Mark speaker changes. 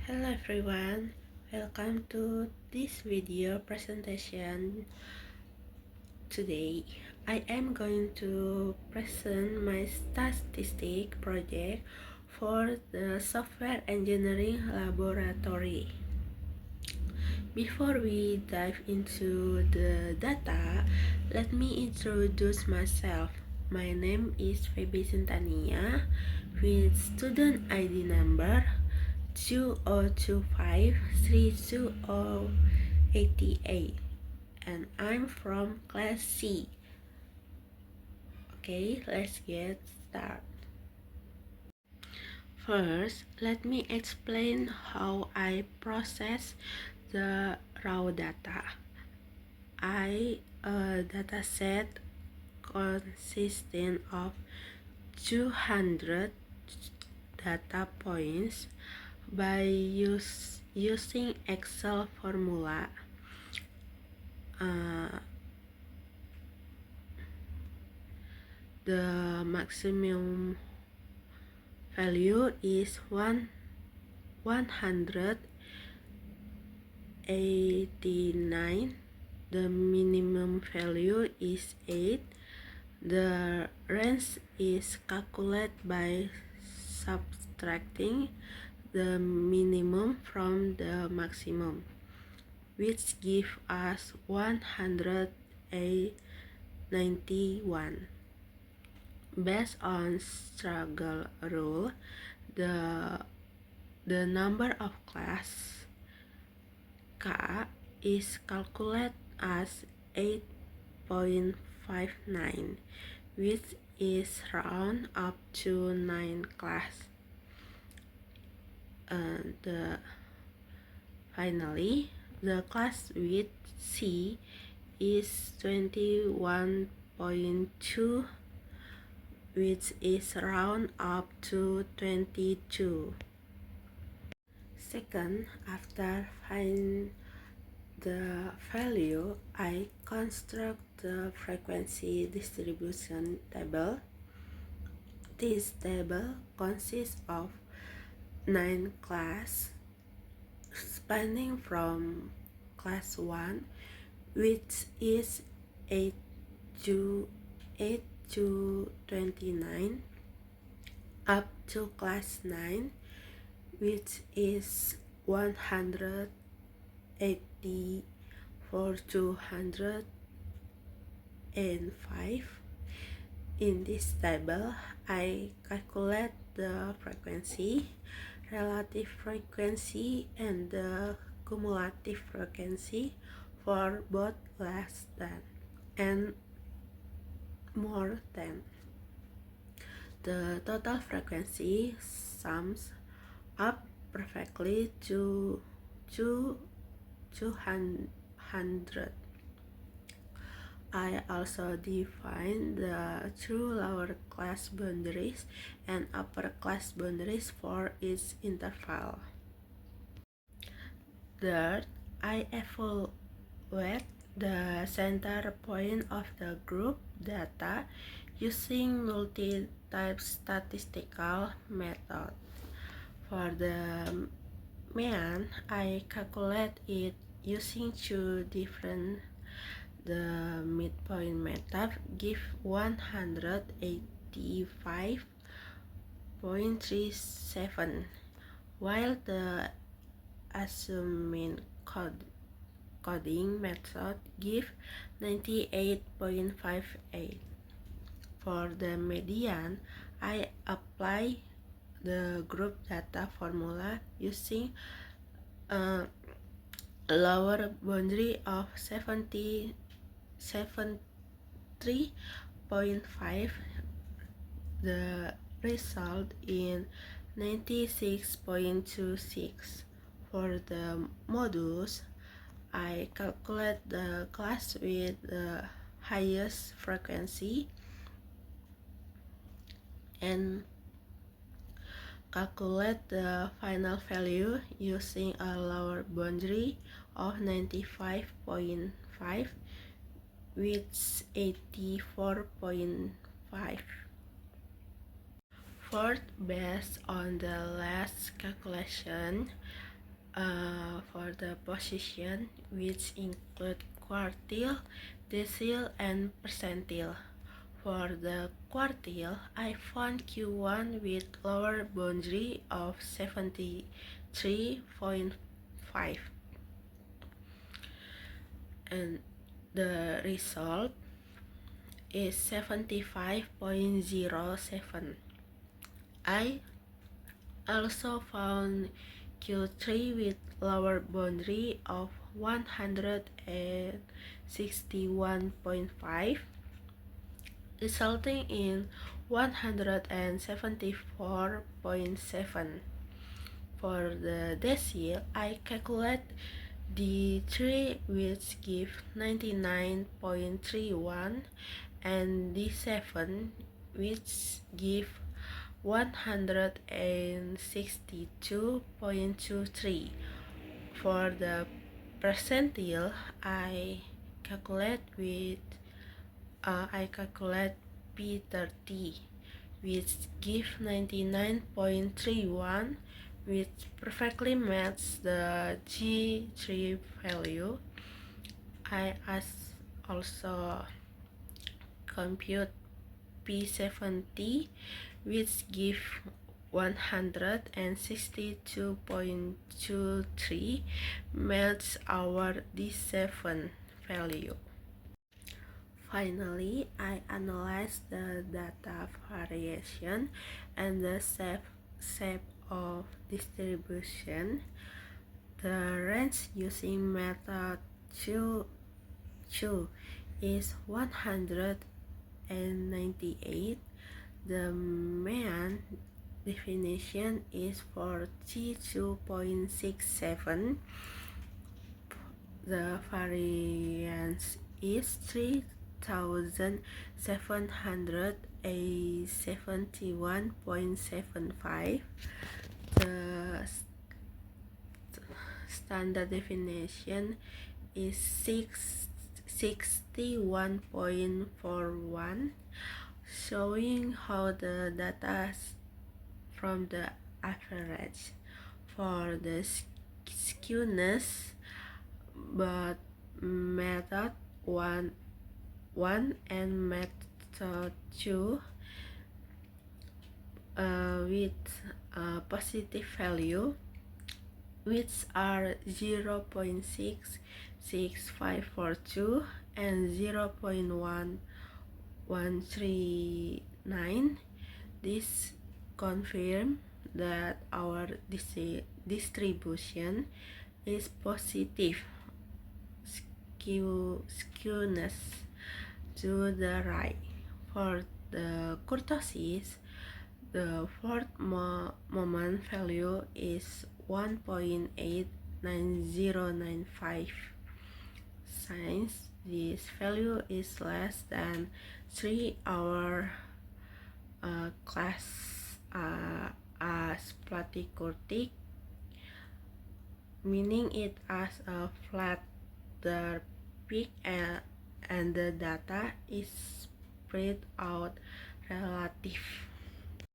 Speaker 1: Hello everyone, welcome to this video presentation. Today, I am going to present my statistic project for the software engineering laboratory. Before we dive into the data, let me introduce myself. My name is Feby Sintania with student ID number 2025-32088, and I'm from class C. Okay, let's get started. First, let me explain how I process the raw data. A dataset consisting of 200 data points. By using Excel formula, the maximum value is 189, the minimum value is 8. The range is calculated by subtracting the minimum from the maximum, which gives us 191. Based on Struggle rule, the number of class K is calculated as 8.59, which is round up to 9 class. Finally, the class width C is 21.2, which is round up to 22. Second, after finding the value, I construct the frequency distribution table. This table consists of 9 classes spanning from class 1, which is 8 to 29, up to class 9, which is 184 to 105. In this table, I calculate the frequency, relative frequency, and the cumulative frequency for both less than and more than. The total frequency sums up perfectly to 200. I also define the two lower class boundaries and upper class boundaries for each interval. Third, I evaluate the center point of the group data using multi-type statistical method. For the mean, I calculate it using two different. The midpoint method gives 185.37, while the assuming coding method gives 98.58. For the median, I apply the group data formula using a lower boundary of 73.5. The result in 96.26. For the modus, I calculate the class with the highest frequency and calculate the final value using a lower boundary of 95.5 with 84.5. Fourth, based on the last calculation, For the position, which include quartile, decile, and percentile. For the quartile, I found Q1 with lower boundary of 73.5, and the result is 75.07. I also found Q3 with lower boundary of 161.5, resulting in 174.7. For the decile, I calculate D3, which give 99.31, and D7, which give 162.23. For the percentile, I calculate P30, which give 99.31, which perfectly matches the G3 value. I also compute P70, which give 162.23, match our D7 value. Finally, I analyze the data variation and the shape of distribution. The range using method 2 is 198. The mean definition is 42.67. The variance is 3,771.75. The standard definition is 61.41, showing how the data from the average. For the skewness, but method 1 and method 2 with positive value, which are 0.66542 and 0.1139. This confirms that our distribution is positive skewness to the right. For the kurtosis, the fourth moment value is 1.89095. Since this value is less than 3, our class as platykurtic, meaning it as a flatter peak, and the data is spread out relative.